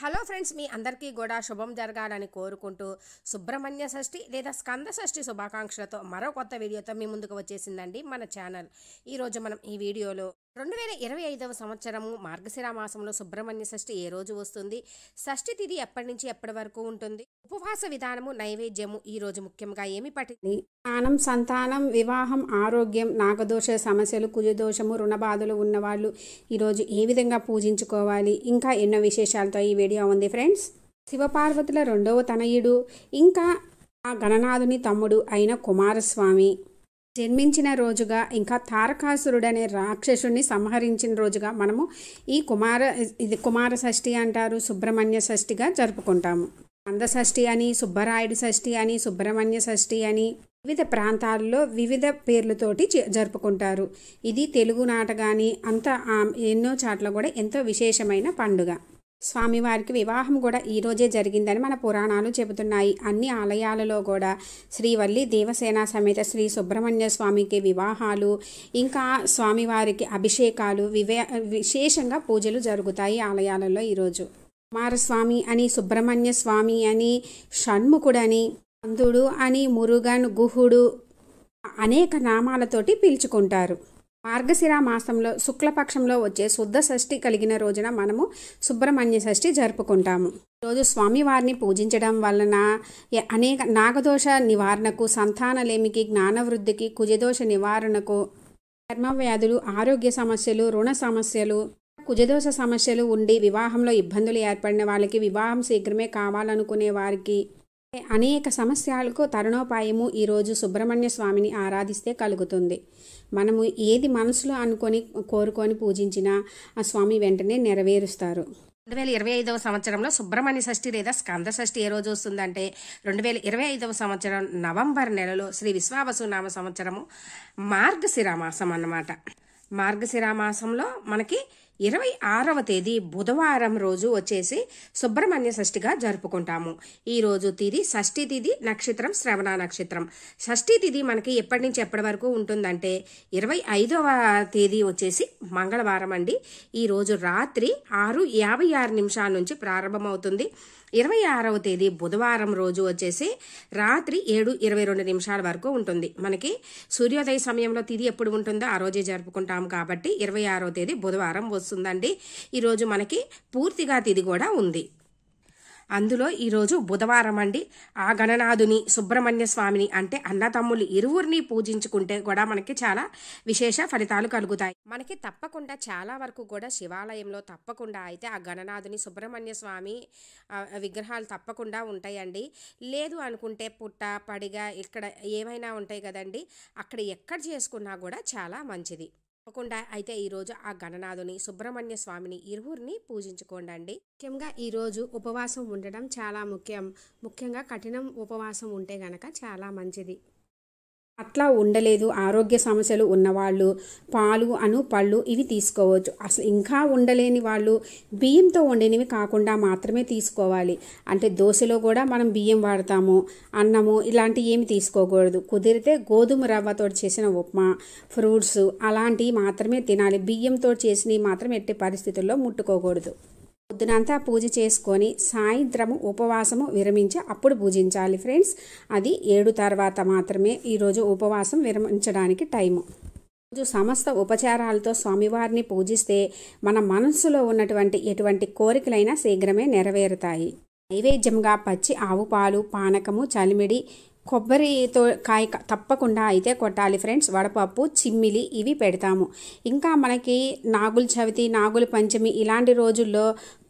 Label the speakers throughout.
Speaker 1: Hello friends, మీ అందరికీ కూడా శుభం జరగాలని కోరుకుంటూ సుబ్రహ్మణ్య షష్ఠి లేదా స్కంద షష్ఠి శుభాకాంక్షలతో మరో కొత్త వీడియోతో మీ ముందుకు వచ్చేసిందండి మన ఛానల్. ఈరోజు మనం ఈ వీడియోలో 2025వ సంవత్సరము మార్గశిర మాసంలో సుబ్రహ్మణ్య షష్ఠి ఏ రోజు వస్తుంది, షష్ఠి తిథి ఎప్పటి నుంచి ఎప్పటి వరకు ఉంటుంది, ఉపవాస విధానము, నైవేద్యము, ఈ రోజు ముఖ్యంగా ఏమి పట్టింది,
Speaker 2: జ్ఞానం, సంతానం, వివాహం, ఆరోగ్యం, నాగదోష సమస్యలు, కుజదోషము, రుణబాధలు ఉన్నవాళ్ళు ఈరోజు ఏ విధంగా పూజించుకోవాలి, ఇంకా ఎన్నో విశేషాలతో ఈ వీడియో ఉంది ఫ్రెండ్స్. శివపార్వతుల రెండవ తనయుడు ఇంకా ఆ గణనాథుని తమ్ముడు అయిన కుమారస్వామి జన్మించిన రోజుగా, ఇంకా తారకాసురుడనే రాక్షసుని సంహరించిన రోజుగా మనము ఈ కుమార షష్ఠి అంటారు, సుబ్రహ్మణ్య షష్ఠిగా జరుపుకుంటాము. స్కంద షష్ఠి అని, సుబ్బరాయుడు షష్ఠి అని, సుబ్రహ్మణ్య షష్ఠి అని వివిధ ప్రాంతాల్లో వివిధ పేర్లతోటి జరుపుకుంటారు. ఇది తెలుగునాట కానీ ఎన్నో చాట్ల కూడా ఎంతో విశేషమైన పండుగ. స్వామివారికి వివాహం కూడా ఈరోజే జరిగిందని మన పురాణాలు చెబుతున్నాయి. అన్ని ఆలయాలలో కూడా శ్రీవల్లి దేవసేన సమేత శ్రీ సుబ్రహ్మణ్య స్వామికి వివాహాలు, ఇంకా స్వామివారికి అభిషేకాలు, విశేషంగా పూజలు జరుగుతాయి ఆలయాలలో. ఈరోజు కుమారస్వామి అని, సుబ్రహ్మణ్య స్వామి అని, షణ్ముఖుడని, కందుడు అని, మురుగన్, గుహుడు అనేక నామాలతోటి పిలుచుకుంటారు. మార్గశిర మాసంలో శుక్లపక్షంలో వచ్చే శుద్ధ షష్ఠి కలిగిన రోజున మనము సుబ్రహ్మణ్య షష్ఠి జరుపుకుంటాము. ఈరోజు స్వామివారిని పూజించడం వలన అనేక నాగదోష నివారణకు, సంతానలేమికి, జ్ఞానవృద్ధికి, కుజదోష నివారణకు, చర్మవ్యాధులు, ఆరోగ్య సమస్యలు, రుణ సమస్యలు, కుజదోష సమస్యలు ఉండి వివాహంలో ఇబ్బందులు ఏర్పడిన వాళ్ళకి, వివాహం శీఘ్రమే కావాలనుకునే వారికి, అనేక సమస్యలకు తరుణోపాయము ఈరోజు సుబ్రహ్మణ్య స్వామిని ఆరాధిస్తే కలుగుతుంది. మనము ఏది మనసులో అనుకొని కోరుకొని పూజించినా ఆ స్వామి వెంటనే నెరవేరుస్తారు.
Speaker 1: 2025వ సంవత్సరంలో సుబ్రహ్మణ్య షష్ఠి లేదా స్కంద షష్ఠి ఏ రోజు వస్తుందంటే 2025వ సంవత్సరం నవంబర్ నెలలో శ్రీ విశ్వావసు నామ సంవత్సరము మార్గశిర మాసం అన్నమాట. మార్గశిర మాసంలో మనకి 26వ తేదీ బుధవారం రోజు వచ్చేసి సుబ్రహ్మణ్య షష్ఠిగా జరుపుకుంటాము. ఈ రోజు తిథి షష్ఠి తిథి, నక్షత్రం శ్రవణ నక్షత్రం. షష్ఠి తిథి మనకి ఎప్పటి నుంచి ఎప్పటి వరకు ఉంటుందంటే 25వ తేదీ వచ్చేసి మంగళవారం అండి. ఈ రోజు రాత్రి 6:56 నుంచి ప్రారంభమవుతుంది. 26వ తేదీ బుధవారం రోజు వచ్చేసి రాత్రి 7:22 వరకు ఉంటుంది. మనకి సూర్యోదయ సమయంలో తిథి ఎప్పుడు ఉంటుందో ఆ రోజే జరుపుకుంటాం కాబట్టి 26వ తేదీ బుధవారం వస్తుందండి. ఈరోజు మనకి పూర్తిగా తిథి కూడా ఉంది. అందులో ఈరోజు బుధవారం అండి. ఆ గణనాథుని, సుబ్రహ్మణ్య స్వామిని అంటే అన్నతమ్ములు ఇరువురిని పూజించుకుంటే కూడా మనకి చాలా విశేష ఫలితాలు కలుగుతాయి. మనకి తప్పకుండా చాలా వరకు కూడా శివాలయంలో తప్పకుండా అయితే ఆ గణనాథుని, సుబ్రహ్మణ్య స్వామి విగ్రహాలు తప్పకుండా ఉంటాయండి. లేదు అనుకుంటే పుట్ట, పడిగ ఇక్కడ ఏమైనా ఉంటాయి కదండి, అక్కడ ఎక్కడ చేసుకున్నా కూడా చాలా మంచిది. తప్పకుండా అయితే ఈరోజు ఆ గణనాథుని, సుబ్రహ్మణ్య స్వామిని ఇరువురిని పూజించుకోండి.
Speaker 2: ముఖ్యంగా ఈరోజు ఉపవాసం ఉండడం చాలా ముఖ్యంగా కఠినం ఉపవాసం ఉంటే గనక చాలా మంచిది. అట్లా ఉండలేదు, ఆరోగ్య సమస్యలు ఉన్నవాళ్ళు పాలు, పళ్ళు ఇవి తీసుకోవచ్చు. అసలు ఇంకా ఉండలేని వాళ్ళు బియ్యంతో వండినవి కాకుండా మాత్రమే తీసుకోవాలి. అంటే దోశలో కూడా మనం బియ్యం వాడతాము, అన్నము ఇలాంటివి ఏమి తీసుకోకూడదు. కుదిరితే గోధుమ రవ్వతో చేసిన ఉప్మా, ఫ్రూట్స్ అలాంటివి మాత్రమే తినాలి. బియ్యంతో చేసినవి మాత్రం ఎట్టి పరిస్థితుల్లో ముట్టుకోకూడదు. పొద్దునంతా పూజ చేసుకొని సాయంత్రము ఉపవాసము విరమించి అప్పుడు పూజించాలి ఫ్రెండ్స్. అది 7 తర్వాత మాత్రమే ఈరోజు ఉపవాసం విరమించడానికి టైము. రోజు సమస్త ఉపచారాలతో స్వామివారిని పూజిస్తే మన మనస్సులో ఉన్నటువంటి ఎటువంటి కోరికలైనా శీఘ్రమే నెరవేరుతాయి. నైవేద్యంగా పచ్చి ఆవు పాలు, పానకము, చలిమిడి, కొబ్బరితో కాయ తప్పకుండా అయితే కొట్టాలి ఫ్రెండ్స్. వడపప్పు, చిమ్మిలి ఇవి పెడతాము. ఇంకా మనకి నాగుల చవితి, నాగుల పంచమి ఇలాంటి రోజుల్లో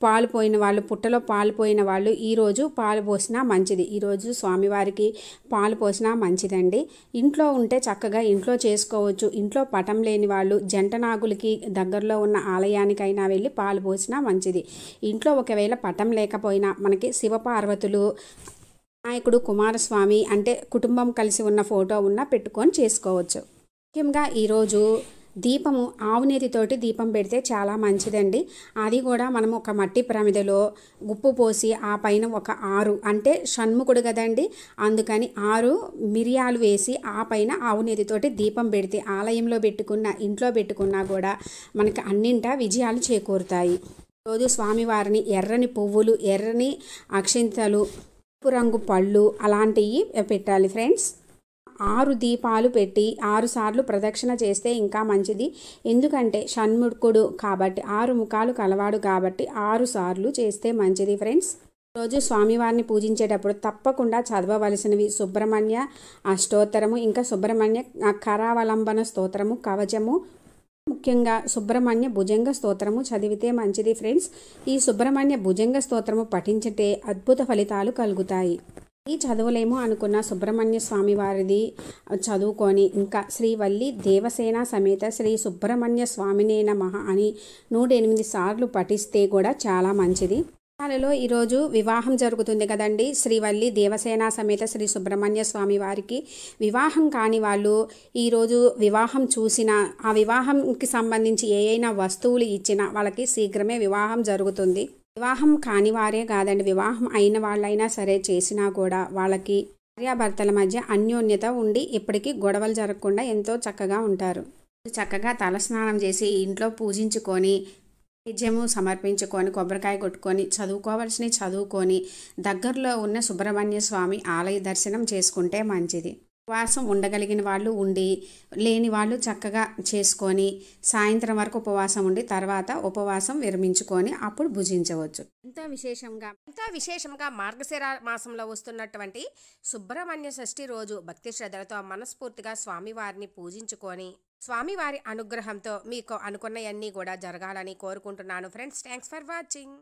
Speaker 2: పాలు పోయిన వాళ్ళు, పుట్టలో పాలు పోయిన వాళ్ళు ఈరోజు పాలు పోసినా మంచిది. ఈరోజు స్వామివారికి పాలు పోసినా మంచిదండి. ఇంట్లో ఉంటే చక్కగా ఇంట్లో చేసుకోవచ్చు. ఇంట్లో పటం లేని వాళ్ళు జంట నాగులకి దగ్గరలో ఉన్న ఆలయానికైనా వెళ్ళి పాలు పోసినా మంచిది. ఇంట్లో ఒకవేళ పటం లేకపోయినా మనకి శివపార్వతులు, నాయకుడు కుమారస్వామి అంటే కుటుంబం కలిసి ఉన్న ఫోటో పెట్టుకొని చేసుకోవచ్చు. ముఖ్యంగా ఈరోజు దీపము ఆవునేతితోటి దీపం పెడితే చాలా మంచిదండి. అది కూడా మనం ఒక మట్టి ప్రమిదలో ఉప్పు పోసి ఆ పైన ఒక 6 అంటే షణ్ముఖుడు కదండి, అందుకని 6 మిరియాలు వేసి ఆ పైన ఆవునేతితోటి దీపం పెడితే ఆలయంలో పెట్టుకున్న, ఇంట్లో పెట్టుకున్నా కూడా మనకి అన్నింటా విజయాలు చేకూరుతాయి. రోజు స్వామివారిని ఎర్రని పువ్వులు, ఎర్రని అక్షింతలు, పసుపు రంగు పళ్ళు అలాంటివి పెట్టాలి ఫ్రెండ్స్. 6 దీపాలు పెట్టి 6 సార్లు ప్రదక్షిణ చేస్తే ఇంకా మంచిది. ఎందుకంటే షణ్ముఖుడు కాబట్టి 6 ముఖాలు కలవాడు కాబట్టి 6 సార్లు చేస్తే మంచిది ఫ్రెండ్స్. రోజు స్వామివారిని పూజించేటప్పుడు తప్పకుండా చదవవలసినవి సుబ్రహ్మణ్య అష్టోత్తరము, ఇంకా సుబ్రహ్మణ్య కరావలంబన స్తోత్రము, కవచము, ముఖ్యంగా సుబ్రహ్మణ్య భుజంగ స్తోత్రము చదివితే మంచిది ఫ్రెండ్స్. ఈ సుబ్రహ్మణ్య భుజంగ స్తోత్రము పఠించితే అద్భుత ఫలితాలు కలుగుతాయి. ఈ చదువులేమో అనుకున్న సుబ్రహ్మణ్య స్వామి వారిది చదువుకొని ఇంకా శ్రీవల్లి దేవసేన సమేత శ్రీ సుబ్రహ్మణ్య స్వామినే నమః అని 108 సార్లు పఠిస్తే కూడా చాలా మంచిది. వాళ్ళలో ఈరోజు వివాహం జరుగుతుంది కదండి. శ్రీవల్లి దేవసేన సమేత శ్రీ సుబ్రహ్మణ్య స్వామి వారికి వివాహం కాని వాళ్ళు ఈరోజు వివాహం చూసిన ఆ వివాహంకి సంబంధించి అయినా వస్తువులు ఇచ్చినా వాళ్ళకి శీఘ్రమే వివాహం జరుగుతుంది. వివాహం కాని వారే కాదండి, వివాహం అయిన వాళ్ళైనా సరే చేసినా కూడా వాళ్ళకి భార్యాభర్తల మధ్య అన్యోన్యత ఉండి ఇప్పటికీ గొడవలు జరగకుండా ఎంతో చక్కగా ఉంటారు. చక్కగా తలస్నానం చేసి ఇంట్లో పూజించుకొని నైవేద్యము సమర్పించుకొని కొబ్బరికాయ కొట్టుకొని చదువుకోవాల్సినవి చదువుకొని దగ్గరలో ఉన్న సుబ్రహ్మణ్య స్వామి ఆలయ దర్శనం చేసుకుంటే మంచిది. ఉపవాసం ఉండగలిగిన వాళ్ళు ఉండి, లేని వాళ్ళు చక్కగా చేసుకొని సాయంత్రం వరకు ఉపవాసం ఉండి తర్వాత ఉపవాసం విరమించుకొని అప్పుడు భుజించవచ్చు.
Speaker 1: ఇంకా విశేషంగా మార్గశిర మాసంలో వస్తున్నటువంటి సుబ్రహ్మణ్య షష్ఠి రోజు భక్తి శ్రద్ధలతో మనస్ఫూర్తిగా స్వామివారిని పూజించుకొని స్వామివారి అనుగ్రహంతో మీకు అనుకున్నవన్నీ కూడా జరగాలని కోరుకుంటున్నాను ఫ్రెండ్స్. Thanks for watching.